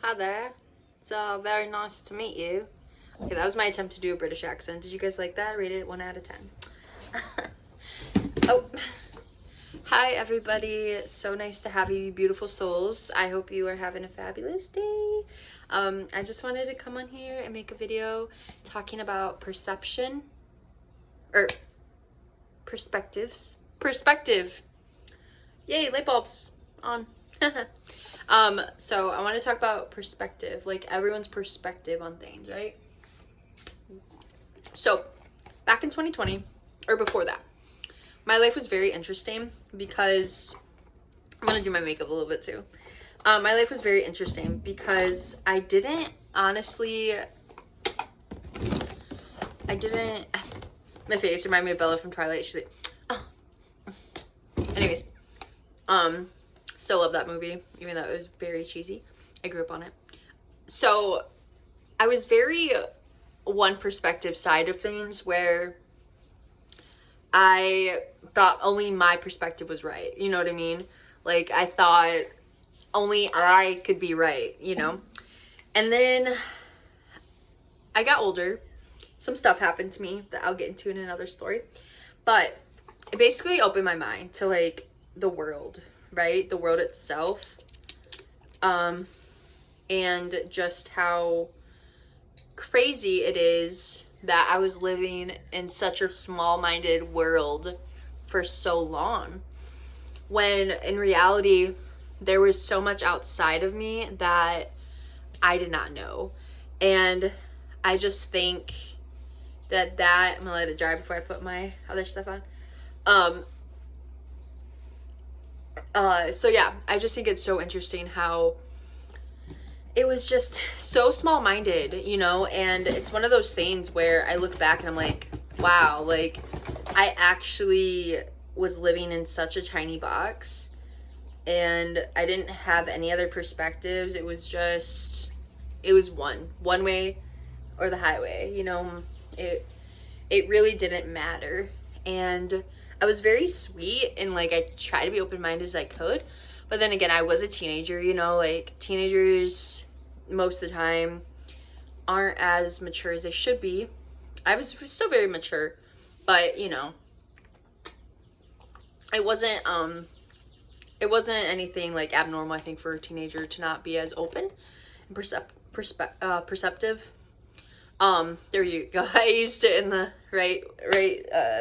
Hi there. It's very nice to meet you. Okay, that was my attempt to do a British accent. Did you guys like that? I rated it 1 out of 10. Oh. Hi everybody. So nice to have you, you beautiful souls. I hope you are having a fabulous day. I just wanted to come on here and make a video talking about perception or perspectives. Perspective. Yay, light bulbs on. So I want to talk about perspective, like everyone's perspective on things, right? So back in 2020, or before that, my life was very interesting because I'm gonna do my makeup a little bit too. My life was very interesting because I didn't my face reminded me of Bella from Twilight. She's like, oh. Anyways, still love that movie, even though it was very cheesy. I grew up on it. So I was very one perspective side of things where I thought only my perspective was right. You know what I mean? Like, I thought only I could be right, you know? And then I got older. Some stuff happened to me that I'll get into in another story. But it basically opened my mind to, like, the world, right? The world itself. And just how crazy it is that I was living in such a small-minded world for so long, when in reality there was so much outside of me that I did not know. And I just think that I'm gonna let it dry before I put my other stuff on. So yeah, I just think it's so interesting how it was just so small-minded, you know? And it's one of those things where I look back and I'm like, wow, like, I actually was living in such a tiny box and I didn't have any other perspectives. It was just, it was one way or the highway, you know? It really didn't matter. And I was very sweet and, like, I tried to be open-minded as I could. But then again, I was a teenager, you know? Like, teenagers, most of the time, aren't as mature as they should be. I was still very mature, but, you know, it wasn't anything, like, abnormal, I think, for a teenager to not be as open and perceptive. There you go. I used it in the right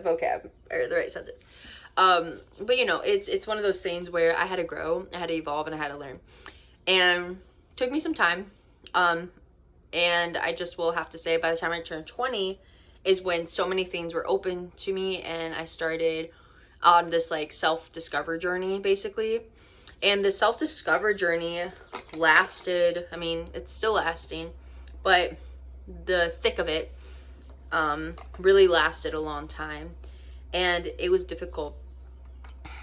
vocab, or the right sentence. But you know, it's one of those things where I had to grow, I had to evolve, and I had to learn. And it took me some time. And I just will have to say, by the time I turned 20 is when so many things were open to me, and I started on this, like, self-discover journey, basically. And the self-discover journey lasted, I mean, it's still lasting, but the thick of it really lasted a long time, and it was difficult,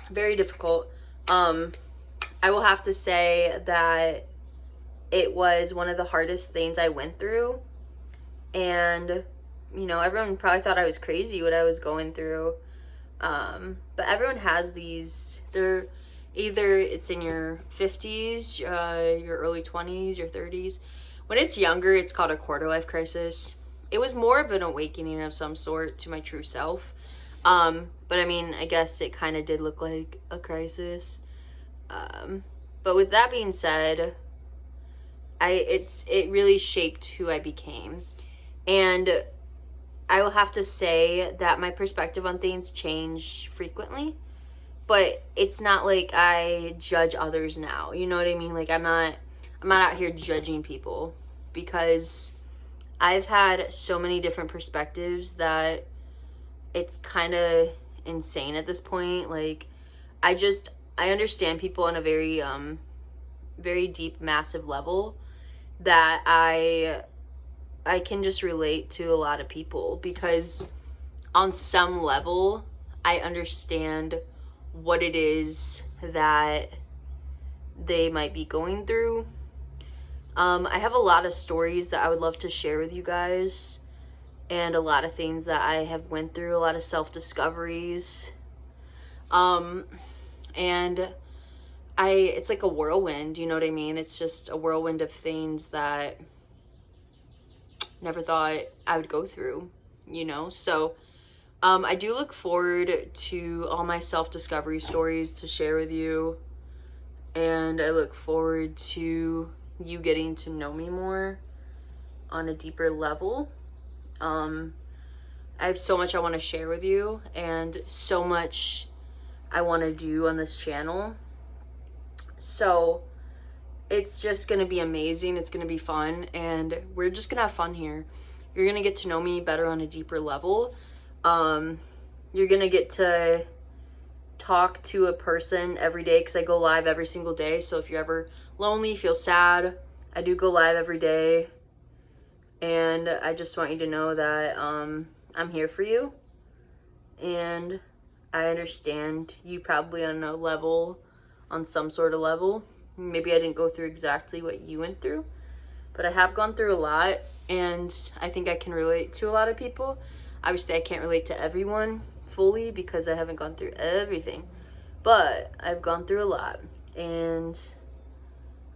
very difficult. I will have to say that it was one of the hardest things I went through, and you know, everyone probably thought I was crazy what I was going through, but everyone has these, they're either it's in your 50s, your early 20s, your 30s. When it's younger, it's called a quarter life crisis. It was more of an awakening of some sort to my true self. But I mean, I guess it kind of did look like a crisis. But with that being said, it really shaped who I became. And I will have to say that my perspective on things change frequently. But it's not like I judge others now. You know what I mean? Like, I'm not out here judging people, because I've had so many different perspectives that it's kind of insane at this point. Like, I understand people on a very very deep, massive level that I can just relate to a lot of people, because on some level I understand what it is that they might be going through. I have a lot of stories that I would love to share with you guys, and a lot of things that I have went through, a lot of self-discoveries. And it's like a whirlwind, you know what I mean? It's just a whirlwind of things that never thought I would go through, you know? So I do look forward to all my self-discovery stories to share with you, and I look forward to you getting to know me more on a deeper level. I have so much I want to share with you, and so much I want to do on this channel. So it's just going to be amazing. It's going to be fun, and we're just going to have fun here. You're going to get to know me better on a deeper level. You're going to get to talk to a person every day, because I go live every single day. So if you're ever lonely, feel sad, I do go live every day. And I just want you to know that I'm here for you. And I understand you probably on some sort of level. Maybe I didn't go through exactly what you went through, but I have gone through a lot, and I think I can relate to a lot of people. Obviously, I can't relate to everyone fully because I haven't gone through everything, but I've gone through a lot, and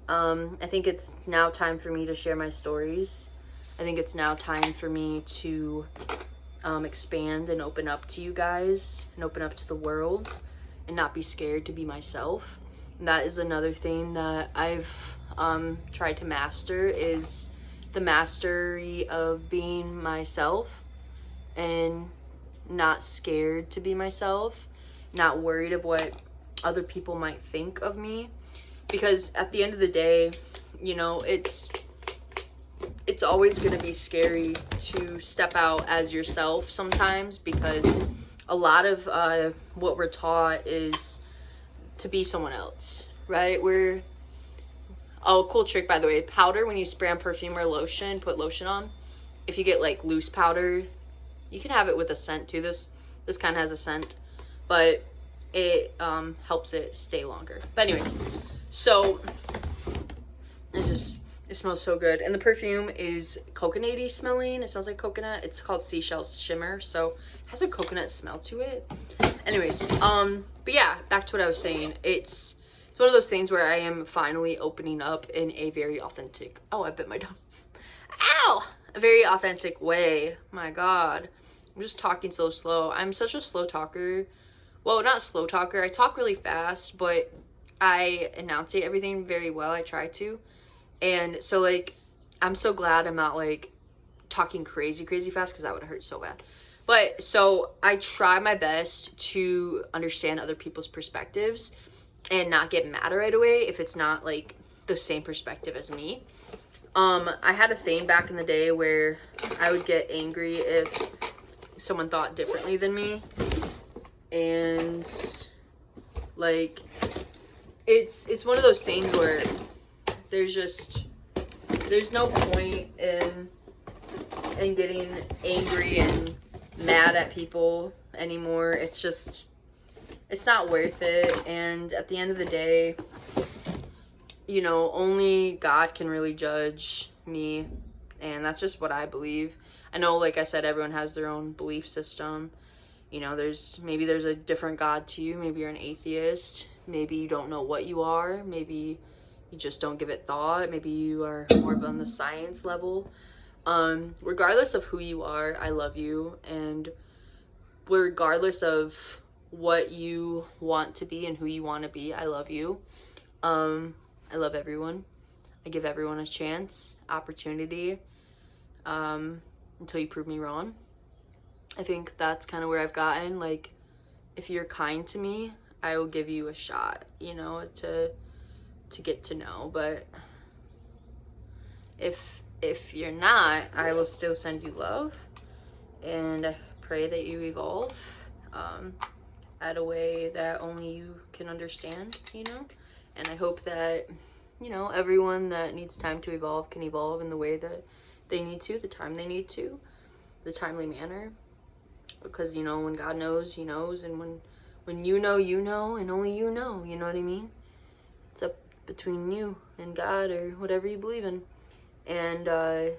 I think it's now time for me to share my stories. I think it's now time for me to expand and open up to you guys and open up to the world and not be scared to be myself. And that is another thing that I've tried to master, is the mastery of being myself and not scared to be myself, not worried of what other people might think of me. Because at the end of the day, you know, it's always going to be scary to step out as yourself sometimes, because a lot of what we're taught is to be someone else, right? Oh, cool trick, by the way, powder, when you spray on perfume or lotion, put lotion on, if you get like loose powder, you can have it with a scent too. This kind of has a scent, but it helps it stay longer. But anyways, so it smells so good, and the perfume is coconutty smelling. It smells like coconut. It's called Seashell Shimmer, so it has a coconut smell to it. Anyways, but yeah, back to what I was saying. It's one of those things where I am finally opening up in a very authentic, oh, I bit my tongue. Ow! A very authentic way. My God. I'm just talking so slow. I'm such a slow talker. Well, not slow talker. I talk really fast, but I enunciate everything very well. I try to. And so, like, I'm so glad I'm not, like, talking crazy fast, because that would hurt so bad. But, so, I try my best to understand other people's perspectives and not get mad right away if it's not, like, the same perspective as me. I had a thing back in the day where I would get angry if someone thought differently than me. And, like, it's one of those things where there's no point in getting angry and mad at people anymore. It's not worth it. And at the end of the day, you know, only God can really judge me, and that's just what I believe. I know, like I said, everyone has their own belief system. You know, maybe there's a different God to you. Maybe you're an atheist. Maybe you don't know what you are. Maybe you just don't give it thought. Maybe you are more on the science level. Regardless of who you are, I love you. And regardless of what you want to be and who you want to be, I love you. I love everyone. I give everyone a chance, opportunity, until you prove me wrong. I think that's kind of where I've gotten. Like, if you're kind to me, I will give you a shot, you know, to get to know. But if you're not, I will still send you love, and I pray that you evolve at a way that only you can understand, you know. And I hope that, you know, everyone that needs time to evolve can evolve in the way that they need to, the time they need to, the timely manner. Because, you know, when God knows, he knows. And when you know, and only you know what I mean? It's up between you and God, or whatever you believe in. And I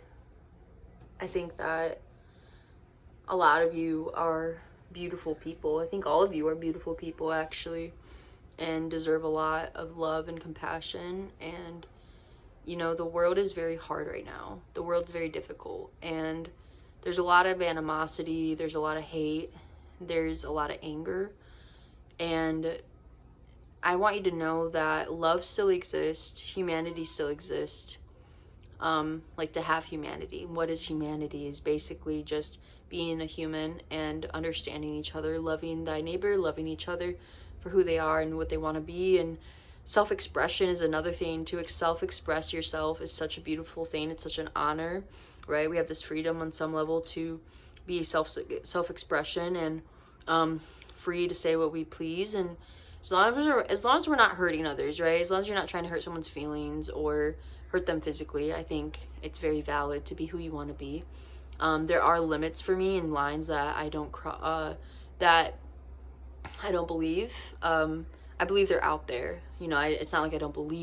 think that a lot of you are beautiful people. I think all of you are beautiful people, actually. and deserve a lot of love and compassion. And you know, the world is very hard right now. The world's very difficult, and there's a lot of animosity, there's a lot of hate, there's a lot of anger. And I want you to know that love still exists, humanity still exists. Like, to have humanity. What is humanity? Is basically just being a human and understanding each other, loving thy neighbor, loving each other for who they are and what they want to be. And self-expression is another thing. To self-express yourself is such a beautiful thing. It's such an honor, right? We have this freedom on some level to be self-expression and free to say what we please. And as long as we're not hurting others, right? As long as you're not trying to hurt someone's feelings or hurt them physically, I think it's very valid to be who you want to be. There are limits for me and lines that I don't believe. I believe they're out there. You know, it's not like I don't believe